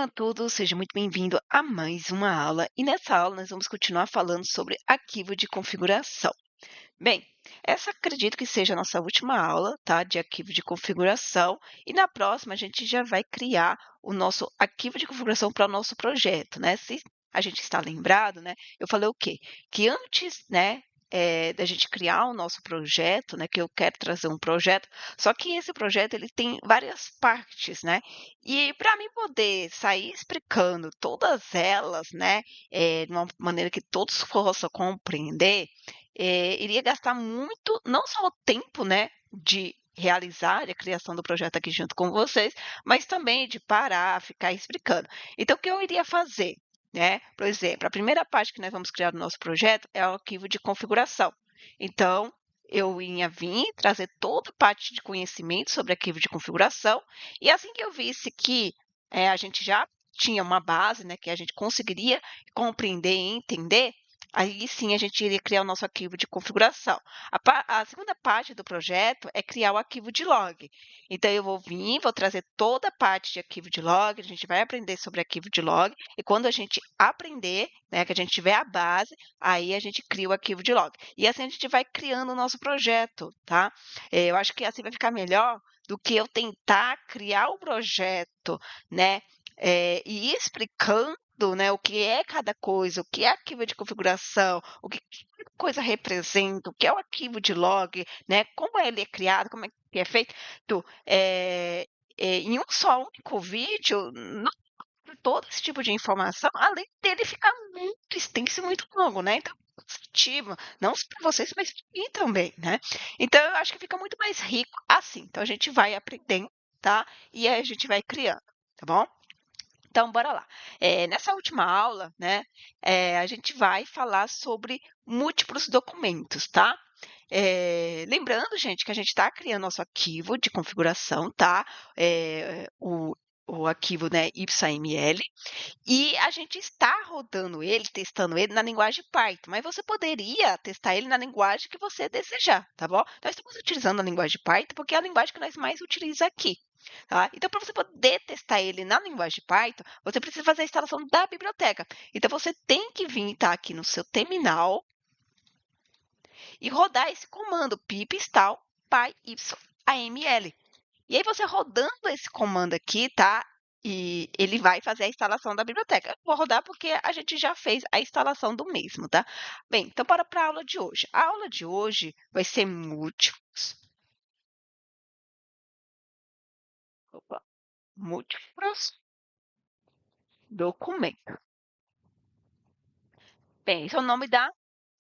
Olá a todos, seja muito bem-vindo a mais uma aula. E nessa aula nós vamos continuar falando sobre arquivo de configuração. Bem, essa acredito que seja a nossa última aula, tá, de arquivo de configuração. E na próxima a gente já vai criar o nosso arquivo de configuração para o nosso projeto, né? Se a gente está lembrado, né? Eu falei o quê? Que antes, né, da gente criar o nosso projeto, né, que eu quero trazer um projeto, só que esse projeto ele tem várias partes, né? E para mim poder sair explicando todas elas, né, de uma maneira que todos possam compreender, iria gastar muito, não só o tempo, né, de realizar a criação do projeto aqui junto com vocês, mas também de parar, ficar explicando. Então, o que eu iria fazer? Né? Por exemplo, a primeira parte que nós vamos criar no nosso projeto é o arquivo de configuração. Então, eu ia vir trazer toda a parte de conhecimento sobre arquivo de configuração, e assim que eu visse que a gente já tinha uma base, né, que a gente conseguiria compreender e entender, aí sim a gente iria criar o nosso arquivo de configuração. A segunda parte do projeto é criar o arquivo de log. Então, eu vou vir, vou trazer toda a parte de arquivo de log, a gente vai aprender sobre arquivo de log, e quando a gente aprender, né, que a gente tiver a base, aí a gente cria o arquivo de log. E assim a gente vai criando o nosso projeto, tá? Eu acho que assim vai ficar melhor do que eu tentar criar o projeto, né, e ir explicando, né, o que é cada coisa, o que é arquivo de configuração, o que cada coisa representa, o que é o arquivo de log, né, como ele é criado, como é que é feito, em um só único vídeo, não tem todo esse tipo de informação, além dele ficar muito extenso e muito longo, né? Então, é cansativo, não só para vocês, mas para mim também, né? Então, eu acho que fica muito mais rico assim. Então, a gente vai aprendendo, tá? E aí a gente vai criando, tá bom? Então, bora lá. Nessa última aula, né, a gente vai falar sobre múltiplos documentos, tá? Lembrando, gente, que a gente está criando nosso arquivo de configuração, tá? O arquivo, né, YML, e a gente está rodando ele, testando ele na linguagem Python, mas você poderia testar ele na linguagem que você desejar, tá bom? Nós estamos utilizando a linguagem Python porque é a linguagem que nós mais utilizamos aqui. Tá? Então, para você poder testar ele na linguagem Python, você precisa fazer a instalação da biblioteca. Então, você tem que vir tá, aqui no seu terminal e rodar esse comando pip install py-aml. E aí, você rodando esse comando aqui, tá? E ele vai fazer a instalação da biblioteca. Eu vou rodar porque a gente já fez a instalação do mesmo, tá? Bem, então bora para a aula de hoje. A aula de hoje vai ser múltiplos documentos. Bem, esse é o nome da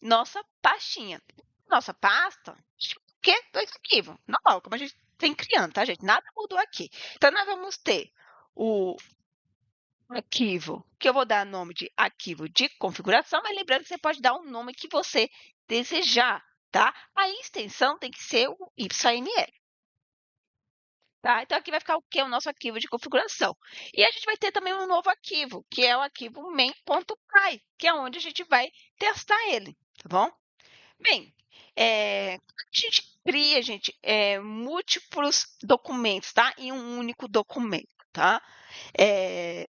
nossa pastinha. Nossa pasta, o quê? Dois arquivos. Normal, como a gente tem criando, tá, gente? Nada mudou aqui. Então, nós vamos ter o arquivo, que eu vou dar nome de arquivo de configuração, mas lembrando que você pode dar o nome que você desejar, tá? A extensão tem que ser o YML. Tá? Então, aqui vai ficar o que? O nosso arquivo de configuração. E a gente vai ter também um novo arquivo, que é o arquivo main.py, que é onde a gente vai testar ele, tá bom? Bem, a gente cria, gente, múltiplos documentos, tá? Em um único documento, tá?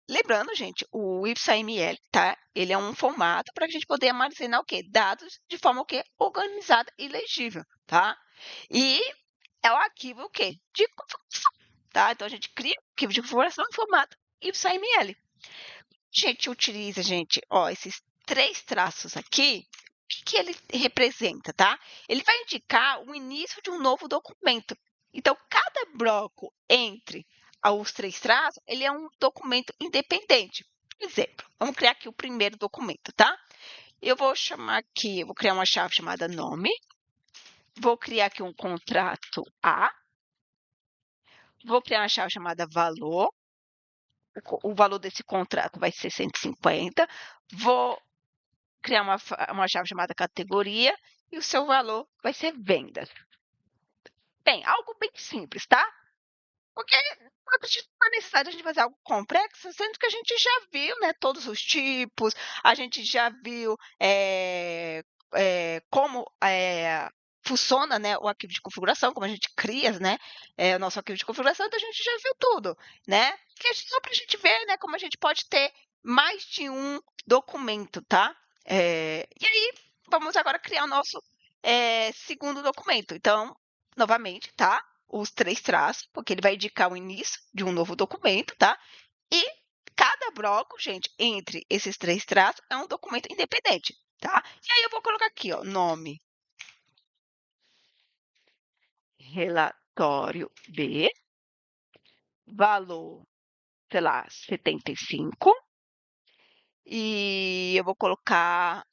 Lembrando, gente, o YML, tá? Ele é um formato para a gente poder armazenar o quê? Dados de forma o quê? Organizada e legível, tá? E é o arquivo o quê? De configuração, tá? Então, a gente cria o arquivo de configuração em formato YML. A gente utiliza, gente, ó, esses três traços aqui, o que ele representa, tá? Ele vai indicar o início de um novo documento. Então, cada bloco entre os três traços, ele é um documento independente. Por exemplo, vamos criar aqui o primeiro documento, tá? Eu vou chamar aqui, eu vou criar uma chave chamada nome, vou criar aqui um contrato A, vou criar uma chave chamada valor, o valor desse contrato vai ser 150, vou criar uma chave chamada categoria e o seu valor vai ser vendas. Bem, algo bem simples, tá? Porque a gente não é necessário a gente fazer algo complexo, sendo que a gente já viu, né, todos os tipos, a gente já viu como funciona, né, o arquivo de configuração, como a gente cria, né, o nosso arquivo de configuração, então a gente já viu tudo, né? Só para a gente ver, né, como a gente pode ter mais de um documento, tá? E aí, vamos agora criar o nosso segundo documento. Então, novamente, tá? Os 3 traços, porque ele vai indicar o início de um novo documento, tá? E cada bloco, gente, entre esses 3 traços é um documento independente, tá? E aí eu vou colocar aqui, ó, nome, relatório B, valor, sei lá, 75, e eu vou colocar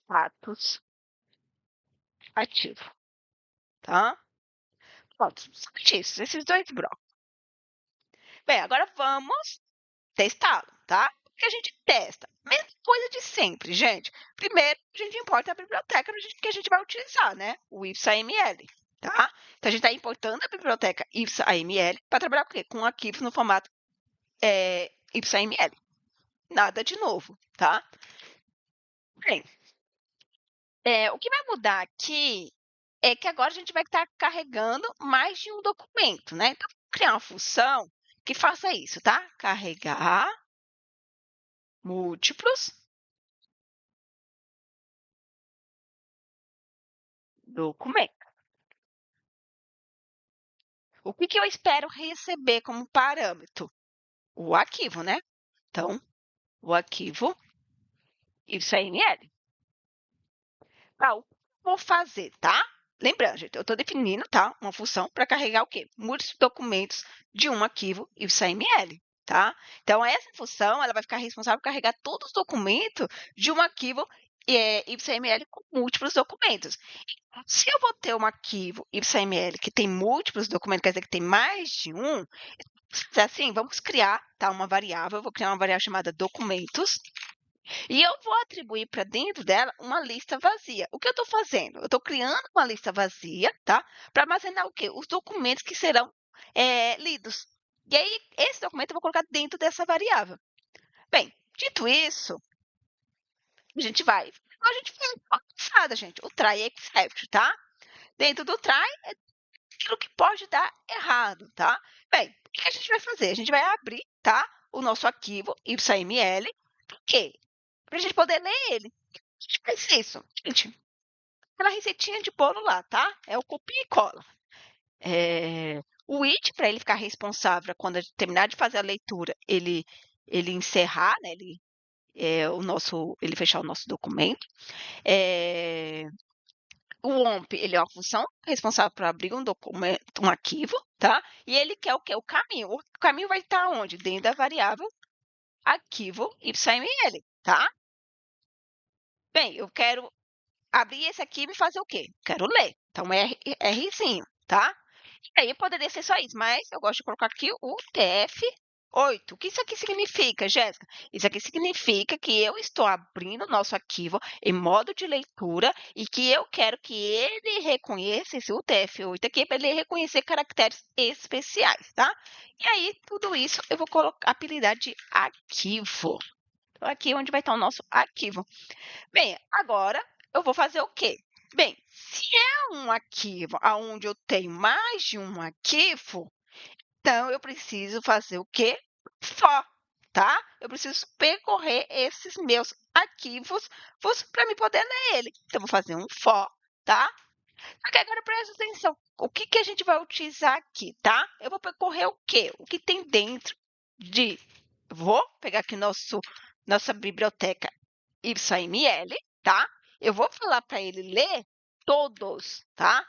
status ativo, tá? Pronto, somente isso, esses 2 blocos. Bem, agora vamos testá-lo, tá? O que a gente testa? Mesma coisa de sempre, gente. Primeiro, a gente importa a biblioteca que a gente vai utilizar, né? O IPSA-ML, tá? Então, a gente está importando a biblioteca IPSA-ML para trabalhar com o quê? Com arquivos no formato IPSA-ML. Nada de novo, tá? Bem, o que vai mudar aqui é que agora a gente vai estar carregando mais de um documento, né? Então, vou criar uma função que faça isso, tá? Carregar múltiplos documentos. O que eu espero receber como parâmetro? O arquivo, né? Então, o arquivo YML. O que eu vou fazer, tá? Lembrando, gente, eu estou definindo, tá? Uma função para carregar o quê? Múltiplos documentos de um arquivo YML, tá? Então, essa função, ela vai ficar responsável por carregar todos os documentos de um arquivo YML com múltiplos documentos. Se eu vou ter um arquivo YML que tem múltiplos documentos, quer dizer que tem mais de um, assim, vamos criar, tá, uma variável, eu vou criar uma variável chamada documentos, e eu vou atribuir para dentro dela uma lista vazia. O que eu estou fazendo? Eu estou criando uma lista vazia, tá, para armazenar o quê? Os documentos que serão lidos. E aí, esse documento eu vou colocar dentro dessa variável. Bem, dito isso, a gente vai uma passada, gente, o try except, tá? Dentro do try, aquilo que pode dar errado, tá? Bem, o que a gente vai fazer? A gente vai abrir, tá? O nosso arquivo YML, por quê? Para a gente poder ler ele. A gente faz isso, gente. Aquela receitinha de bolo lá, tá? É o copia e cola. O it, para ele ficar responsável quando a gente terminar de fazer a leitura, ele encerrar, né? Ele fechar o nosso documento. O OMP, ele é uma função responsável por abrir um documento, um arquivo, tá? E ele quer o quê? O caminho. O caminho vai estar onde? Dentro da variável arquivo YML, tá? Bem, eu quero abrir esse aqui e me fazer o quê? Quero ler. Então, Rzinho, tá? E aí poderia ser só isso, mas eu gosto de colocar aqui o TF8. O que isso aqui significa, Jéssica? Isso aqui significa que eu estou abrindo o nosso arquivo em modo de leitura e que eu quero que ele reconheça esse UTF-8 aqui para ele reconhecer caracteres especiais, tá? E aí, tudo isso eu vou apelidar de arquivo. Então, aqui é onde vai estar o nosso arquivo. Bem, agora eu vou fazer o quê? Bem, se é um arquivo onde eu tenho mais de um arquivo, então eu preciso fazer o quê? For, tá? Eu preciso percorrer esses meus arquivos para me poder ler ele. Então, eu vou fazer um for, tá? Só que agora presta atenção. O que a gente vai utilizar aqui, tá? Eu vou percorrer o quê? O que tem dentro de... Vou pegar aqui nossa biblioteca YML, tá? Eu vou falar para ele ler todos, tá?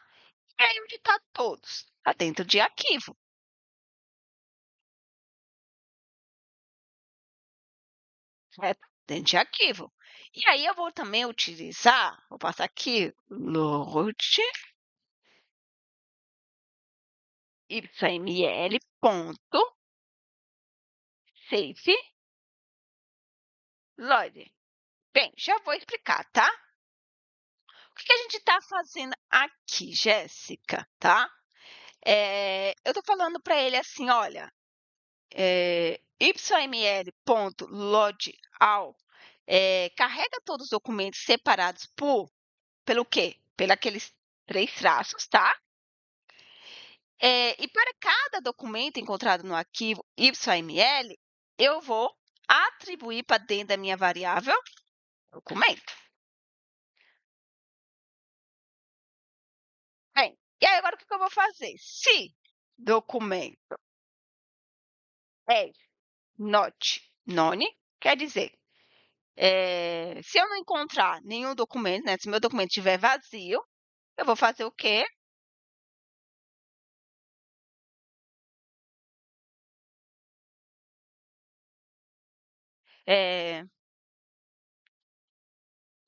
E aí, onde está todos? Está dentro de arquivo, certo? Dentro de arquivo. E aí, eu vou também utilizar, vou passar aqui, load yml ponto save load. Bem, já vou explicar, tá? O que a gente está fazendo aqui, Jéssica, tá? Eu estou falando para ele assim, olha, yml.loadout carrega todos os documentos separados pelo quê? Pelos aqueles 3 traços, tá? E para cada documento encontrado no arquivo YML, eu vou atribuir para dentro da minha variável documento. Bem, e aí agora o que que eu vou fazer? Se documento é not known, quer dizer, se eu não encontrar nenhum documento, né, se meu documento estiver vazio, eu vou fazer o quê? Eh,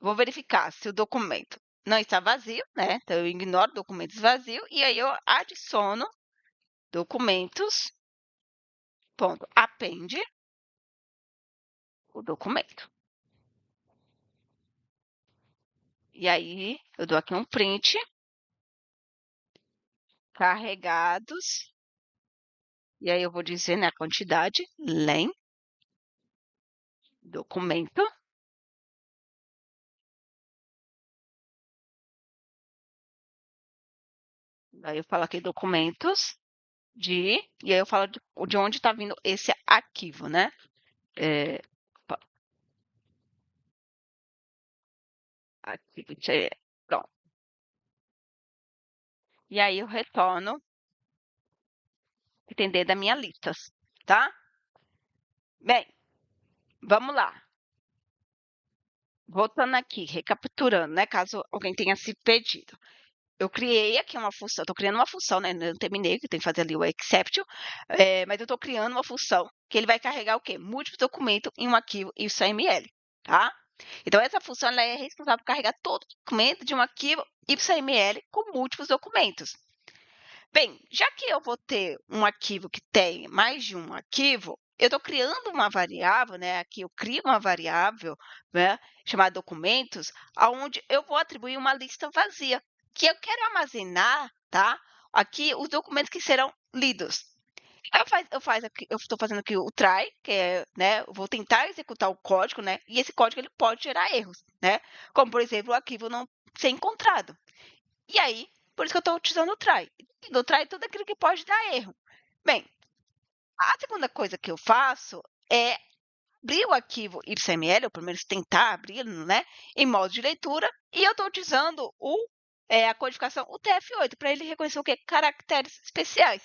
Vou verificar se o documento não está vazio, né? Então eu ignoro documentos vazios e aí eu adiciono documentos, ponto, append o documento. E aí eu dou aqui um print, carregados, e aí eu vou dizer, né, a quantidade, len, documento. Aí eu falo aqui documentos e aí eu falo de onde está vindo esse arquivo, né? É, opa, arquivo, pronto. E aí eu retorno entender da minha lista, tá? Bem, vamos lá. Voltando aqui, recapturando, né? Caso alguém tenha se perdido. Eu criei aqui uma função, estou criando uma função, né? Não terminei, que tem que fazer ali o exception, mas eu estou criando uma função que ele vai carregar o quê? Múltiplos documentos em um arquivo XML, tá? Então, essa função ela é responsável por carregar todo documento de um arquivo XML com múltiplos documentos. Bem, já que eu vou ter um arquivo que tem mais de um arquivo, eu estou criando uma variável, né? Aqui eu crio uma variável, né, chamada documentos, aonde eu vou atribuir uma lista vazia, que eu quero armazenar, tá? Aqui os documentos que serão lidos. Eu estou fazendo aqui o try, que é, né? Eu vou tentar executar o código, né? E esse código ele pode gerar erros, né? Como por exemplo o arquivo não ser encontrado. E aí, por isso que eu estou utilizando o try. No try, tudo aquilo que pode dar erro. Bem, a segunda coisa que eu faço é abrir o arquivo XML, ou pelo menos tentar abri-lo, né, em modo de leitura, e eu estou utilizando a codificação UTF-8 para ele reconhecer o que? Caracteres especiais.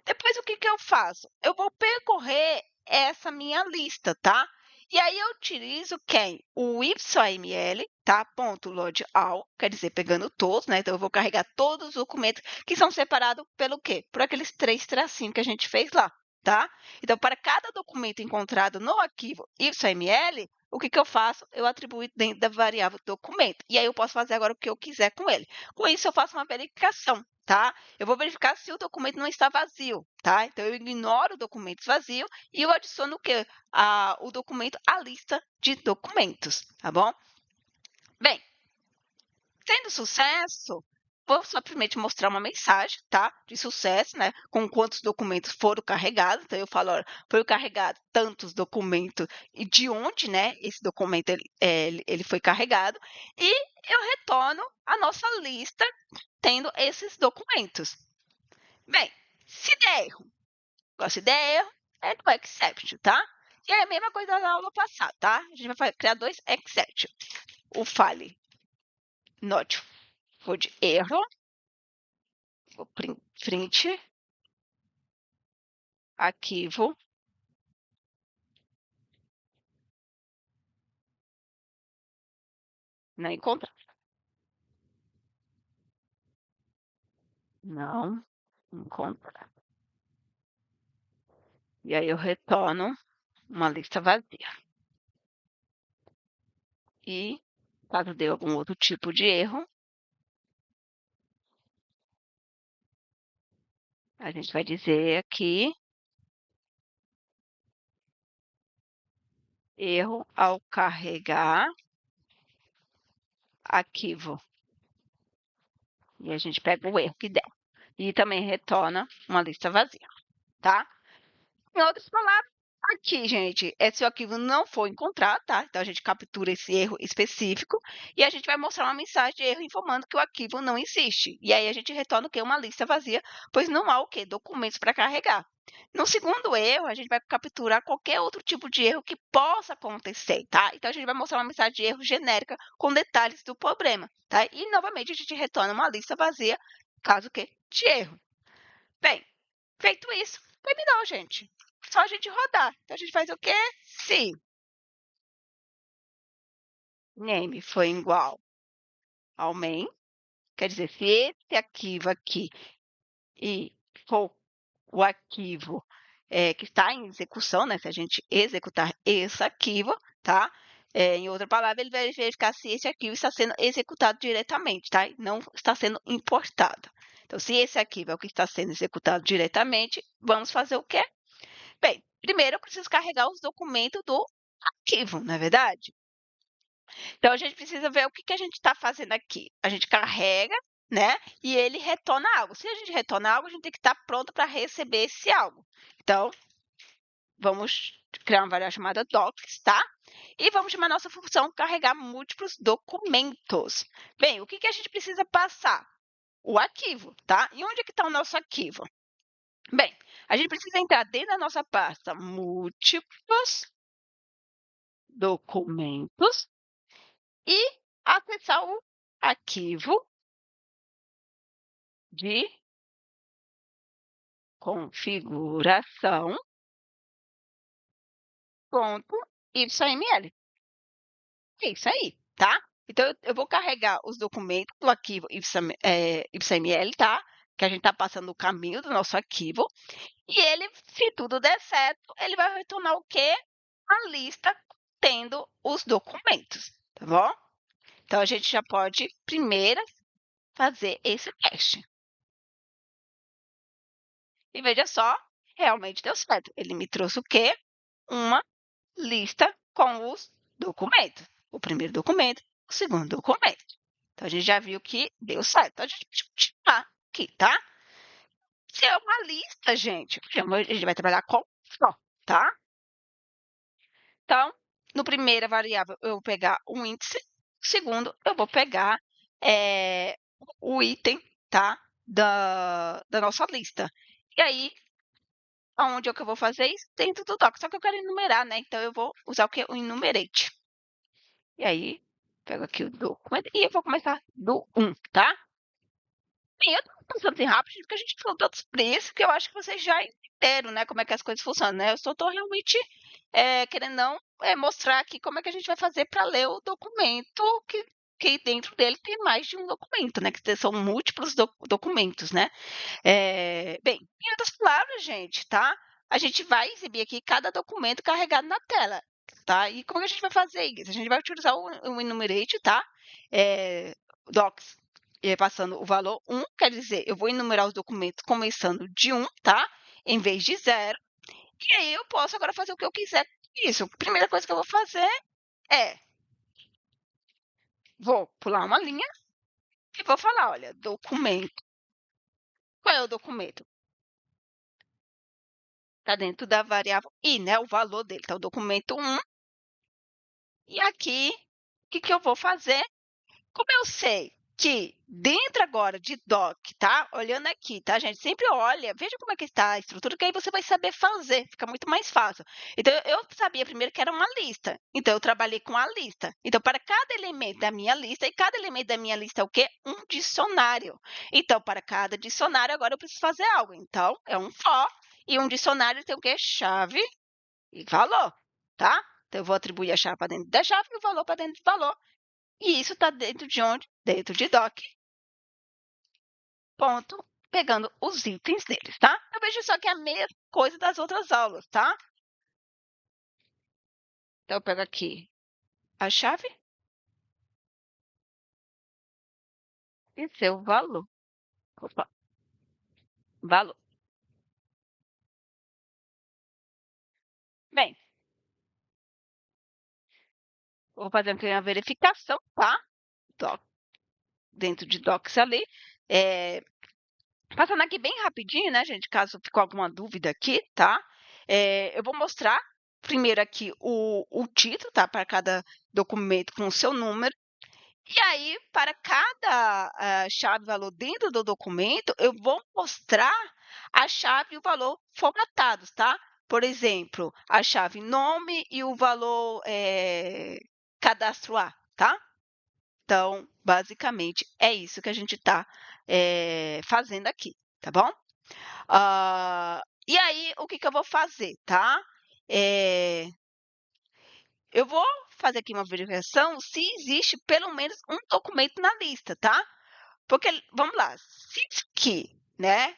Depois, o que que eu faço? Eu vou percorrer essa minha lista, tá? E aí eu utilizo quem? O YML, tá? Ponto load all, quer dizer, pegando todos, né? Então eu vou carregar todos os documentos que são separados pelo quê? Por aqueles 3 tracinhos que a gente fez lá, tá? Então, para cada documento encontrado no arquivo YML, o que que eu faço? Eu atribuo dentro da variável documento. E aí eu posso fazer agora o que eu quiser com ele. Com isso, eu faço uma verificação, tá? Eu vou verificar se o documento não está vazio, tá? Então, eu ignoro o documento vazio e eu adiciono o quê? O documento à lista de documentos, tá bom? Bem, tendo sucesso, vou simplesmente mostrar uma mensagem, tá? De sucesso, né? Com quantos documentos foram carregados. Então, eu falo, olha, foi carregado tantos documentos e de onde, né? Esse documento ele foi carregado. E eu retorno a nossa lista tendo esses documentos. Bem, se der erro, se der erro, é do exception, tá? E é a mesma coisa da aula passada, tá? A gente vai criar 2 exception. O file not found erro, o print, arquivo, não encontrar. Não encontrar. E aí eu retorno uma lista vazia. E, caso dê algum outro tipo de erro, a gente vai dizer aqui erro ao carregar arquivo. E a gente pega o erro que der. E também retorna uma lista vazia, tá? Em outras palavras, Aqui, gente, se o arquivo não for encontrado, tá? Então, a gente captura esse erro específico e a gente vai mostrar uma mensagem de erro informando que o arquivo não existe. E aí, a gente retorna o quê? Uma lista vazia, pois não há o quê? Documentos para carregar. No segundo erro, a gente vai capturar qualquer outro tipo de erro que possa acontecer, tá? Então, a gente vai mostrar uma mensagem de erro genérica com detalhes do problema, tá? E, novamente, a gente retorna uma lista vazia, caso que de erro. Bem, feito isso, terminou, gente. Só a gente rodar. Então, a gente faz o quê? Se name foi igual ao main, quer dizer, se esse arquivo aqui e for o arquivo que está em execução, né? Se a gente executar esse arquivo, tá? Em outra palavra, ele vai verificar se esse arquivo está sendo executado diretamente, tá? E não está sendo importado. Então, se esse arquivo é o que está sendo executado diretamente, vamos fazer o quê? Bem, primeiro eu preciso carregar os documentos do arquivo, não é verdade? Então, a gente precisa ver o que a gente está fazendo aqui. A gente carrega, né? E ele retorna algo. Se a gente retorna algo, a gente tem que estar pronto para receber esse algo. Então, vamos criar uma variável chamada docs, tá? E vamos chamar nossa função carregar múltiplos documentos. Bem, o que a gente precisa passar? O arquivo, tá? E onde é que está o nosso arquivo? Bem, a gente precisa entrar dentro da nossa pasta múltiplos documentos e acessar o arquivo de configuração ponto .yml. É isso aí, tá? Então, eu vou carregar os documentos do arquivo yml, tá? Que a gente está passando o caminho do nosso arquivo. E ele, se tudo der certo, ele vai retornar o quê? A lista tendo os documentos, tá bom? Então, a gente já pode, primeiro, fazer esse teste. E veja só, realmente deu certo. Ele me trouxe o quê? Uma lista com os documentos. O primeiro documento, o segundo documento. Então, a gente já viu que deu certo. Então, a gente pode continuar aqui, tá? Se é uma lista, gente, a gente vai trabalhar com só, tá? Então, no primeira variável, eu vou pegar um índice. No segundo, eu vou pegar o item, tá? Da nossa lista. E aí, aonde é que eu vou fazer isso? Dentro do doc. Só que eu quero enumerar, né? Então, eu vou usar o que? O enumerate. E aí, pego aqui o documento e eu vou começar do 1, tá? Bem, eu tô pensando assim rápido, porque a gente falou tantos preços que eu acho que vocês já entenderam, né? Como é que as coisas funcionam, né? Eu só tô realmente querendo não mostrar aqui como é que a gente vai fazer para ler o documento que dentro dele tem mais de um documento, né? Que são múltiplos documentos, né? Bem, em outras palavras, gente, tá? A gente vai exibir aqui cada documento carregado na tela, tá? E como que a gente vai fazer isso? A gente vai utilizar o enumerate, tá? Docs, passando o valor 1, quer dizer, eu vou enumerar os documentos começando de 1, tá? Em vez de 0. E aí eu posso agora fazer o que eu quiser com isso. A primeira coisa que eu vou fazer é, vou pular uma linha e vou falar, olha, documento. Qual é o documento? Está dentro da variável i, né? O valor dele. Então, o documento 1. E aqui, o que eu vou fazer? Como eu sei que dentro agora de doc, tá? Olhando aqui, tá, gente? Sempre olha, veja como é que está a estrutura, que aí você vai saber fazer, fica muito mais fácil. Então, eu sabia primeiro que era uma lista. Então, eu trabalhei com a lista. Então, para cada elemento da minha lista, e cada elemento da minha lista é o quê? Um dicionário. Então, para cada dicionário, agora eu preciso fazer algo. Então, é um for, e um dicionário tem o quê? Chave e valor, tá? Então, eu vou atribuir a chave para dentro da chave e o valor para dentro do valor. E isso está dentro de onde? Dentro de doc. Ponto. Pegando os itens deles, tá? Eu vejo só que é a mesma coisa das outras aulas, tá? Então, eu pego aqui a chave e seu valor. Opa, valor. Bem, vou fazer aqui uma verificação, tá? Doc, dentro de docs ali. Passando aqui bem rapidinho, né, gente? Caso ficou alguma dúvida aqui, tá? Eu vou mostrar primeiro aqui o título, tá? Para cada documento com o seu número. E aí, para cada chave-valor dentro do documento, eu vou mostrar a chave e o valor formatados, tá? Por exemplo, a chave nome e o valor cadastro A, tá? Então, basicamente, é isso que a gente está fazendo aqui, tá bom? E aí, o que, que eu vou fazer, tá? Eu vou fazer aqui uma verificação se existe pelo menos um documento na lista, tá? Porque, vamos lá, se isso aqui, né,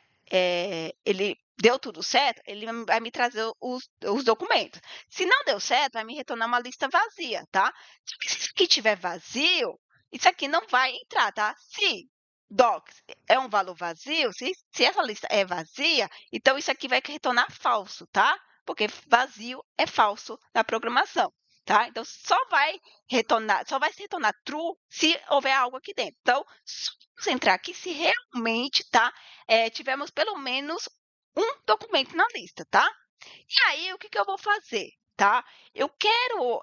ele deu tudo certo, ele vai me trazer os documentos. Se não deu certo, vai me retornar uma lista vazia, tá? Se isso aqui tiver vazio, isso aqui não vai entrar, tá? Se docs é um valor vazio, se essa lista é vazia, então isso aqui vai retornar falso, tá? Porque vazio é falso na programação, tá? Então só vai se retornar true se houver algo aqui dentro. Então, vamos entrar aqui se realmente, tá? Tivermos pelo menos um documento na lista, tá? E aí, o que, que eu vou fazer, tá? Eu quero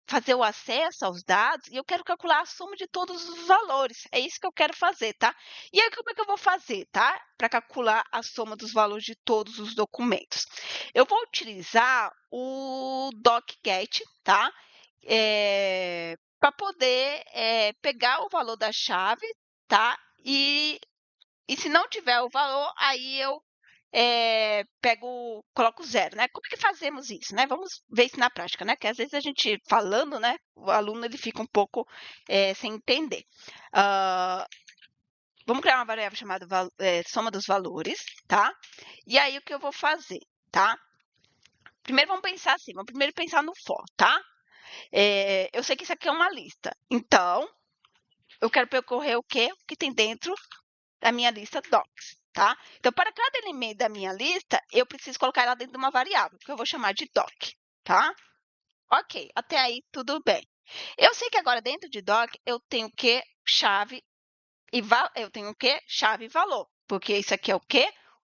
fazer o acesso aos dados e eu quero calcular a soma de todos os valores. É isso que eu quero fazer, tá? E aí, como é que eu vou fazer, tá? Para calcular a soma dos valores de todos os documentos. Eu vou utilizar o docget, tá? Para poder pegar o valor da chave, tá? E se não tiver o valor, aí eu coloco zero, né? Como é que fazemos isso, né? Vamos ver isso na prática, né? Que às vezes a gente falando, né? O aluno ele fica um pouco sem entender. Vamos criar uma variável chamada soma dos valores, tá? E aí o que eu vou fazer, tá? Primeiro vamos pensar assim, vamos primeiro pensar no for, tá? Eu sei que isso aqui é uma lista, então eu quero percorrer o quê? O que tem dentro da minha lista docs, tá? Então, para cada elemento da minha lista, eu preciso colocar ela dentro de uma variável, que eu vou chamar de doc, tá? Ok, até aí tudo bem. Eu sei que agora dentro de doc eu tenho o que? Chave e eu tenho o que? Chave e valor, porque isso aqui é o quê?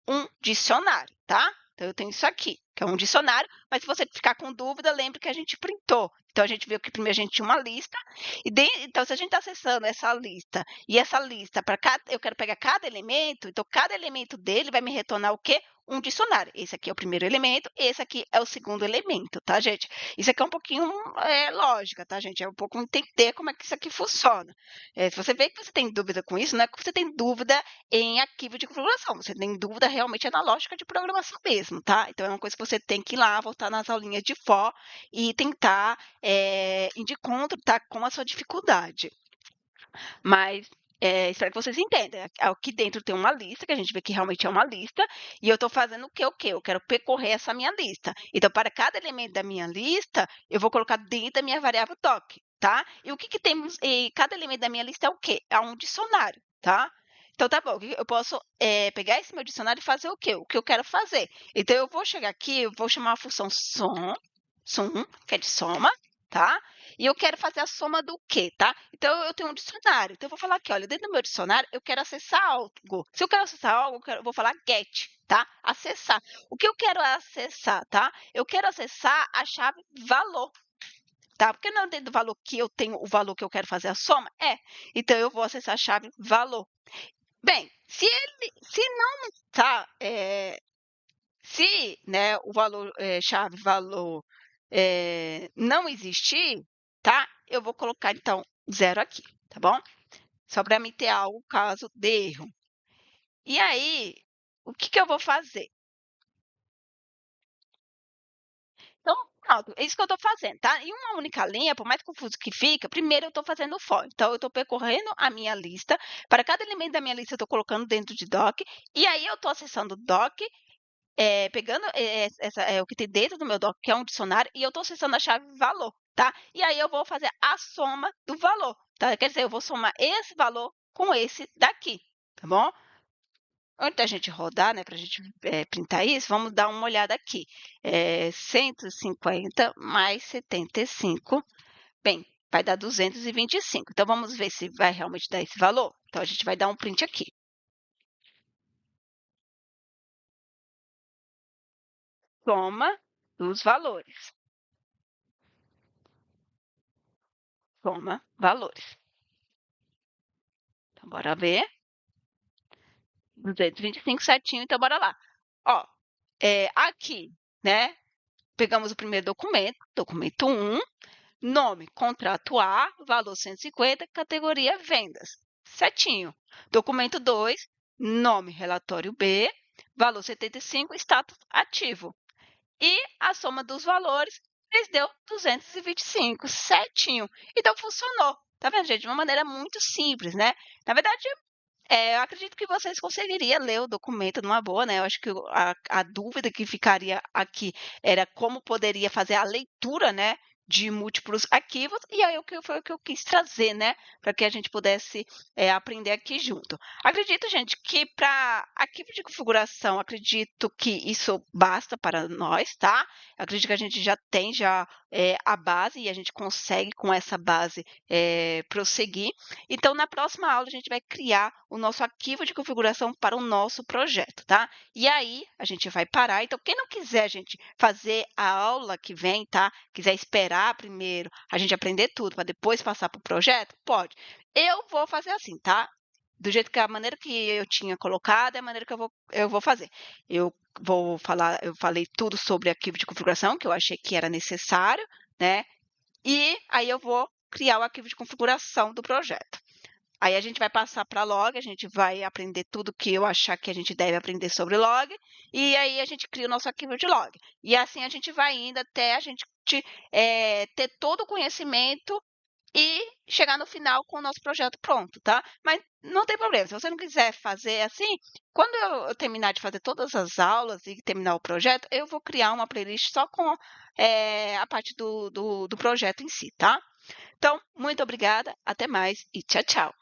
Um dicionário, tá? Então, eu tenho isso aqui, que é um dicionário, mas se você ficar com dúvida, lembre que a gente printou. Então, a gente viu que primeiro a gente tinha uma lista, então, se a gente está acessando essa lista, e essa lista, eu quero pegar cada elemento, então, cada elemento dele vai me retornar o quê? Um dicionário. Esse aqui é o primeiro elemento, esse aqui é o segundo elemento, tá, gente? Isso aqui é um pouquinho lógica, tá, gente? É um pouco entender como é que isso aqui funciona. Se você vê que você tem dúvida com isso, não é que você tem dúvida em arquivo de configuração, você tem dúvida realmente na lógica de programação mesmo, tá? Então, é uma coisa que você tem que ir lá, voltar nas aulinhas de for e tentar ir de encontro, tá, com a sua dificuldade. Mas espero que vocês entendam. Aqui dentro tem uma lista, que a gente vê que realmente é uma lista, e eu estou fazendo o quê? Eu quero percorrer essa minha lista. Então, para cada elemento da minha lista, eu vou colocar dentro da minha variável doc, tá? E o que, que temos? E cada elemento da minha lista é o quê? É um dicionário, tá? Então, tá bom, eu posso pegar esse meu dicionário e fazer o quê? O que eu quero fazer. Então, eu vou chegar aqui, eu vou chamar a função sum, que é de soma, tá? E eu quero fazer a soma do quê, tá? Então, eu tenho um dicionário. Então, eu vou falar aqui, olha, dentro do meu dicionário, eu quero acessar algo. Se eu quero acessar algo, eu vou falar get, tá? Acessar. O que eu quero acessar, tá? Eu quero acessar a chave valor, tá? Porque não é dentro do valor que eu tenho o valor que eu quero fazer a soma? Então, eu vou acessar a chave valor. Bem, se não tá, se, né, o valor, chave valor não existir, tá? Eu vou colocar, então, zero aqui, tá bom? Só para mim ter algo caso de erro. E aí, o que, que eu vou fazer? Então, pronto, é isso que eu estou fazendo, tá? Em uma única linha, por mais confuso que fica, primeiro eu estou fazendo o for. Então, eu estou percorrendo a minha lista. Para cada elemento da minha lista, eu estou colocando dentro de doc. E aí, eu estou acessando o doc, pegando o que tem dentro do meu doc, que é um dicionário, e eu estou acessando a chave valor, tá? E aí eu vou fazer a soma do valor, tá? Quer dizer, eu vou somar esse valor com esse daqui, tá bom? Antes da gente rodar, né, para a gente printar isso, vamos dar uma olhada aqui. 150 mais 75, bem, vai dar 225. Então, vamos ver se vai realmente dar esse valor. Então, a gente vai dar um print aqui. Soma dos valores. Soma valores. Então, bora ver. 225 certinho, então bora lá. Ó, aqui, né? Pegamos o primeiro documento, documento 1, nome, contrato A, valor 150, categoria vendas. Certinho. Documento 2, nome, relatório B, valor 75, status ativo. E a soma dos valores nos deu 225, certinho. Então, funcionou. Tá vendo, gente? De uma maneira muito simples, né? Na verdade, eu acredito que vocês conseguiriam ler o documento numa boa, né? Eu acho que a dúvida que ficaria aqui era como poderia fazer a leitura, né? De múltiplos arquivos, e aí foi o que eu quis trazer, né? Para que a gente pudesse aprender aqui junto. Acredito, gente, que para arquivo de configuração, acredito que isso basta para nós, tá? Acredito que a gente já tem a base e a gente consegue com essa base prosseguir. Então, na próxima aula, a gente vai criar o nosso arquivo de configuração para o nosso projeto, tá? E aí, a gente vai parar. Então, quem não quiser, gente, fazer a aula que vem, tá? Quiser esperar primeiro a gente aprender tudo para depois passar para o projeto, pode. Eu vou fazer assim, tá? Do jeito que a maneira que eu tinha colocado é a maneira que eu vou fazer. Eu eu falei tudo sobre arquivo de configuração, que eu achei que era necessário, né? E aí eu vou criar o arquivo de configuração do projeto. Aí a gente vai passar para log, a gente vai aprender tudo que eu achar que a gente deve aprender sobre log, e aí a gente cria o nosso arquivo de log. E assim a gente vai indo até a gente ter todo o conhecimento e chegar no final com o nosso projeto pronto, tá? Mas não tem problema, se você não quiser fazer assim, quando eu terminar de fazer todas as aulas e terminar o projeto, eu vou criar uma playlist só com a parte do projeto em si, tá? Então, muito obrigada, até mais e tchau, tchau!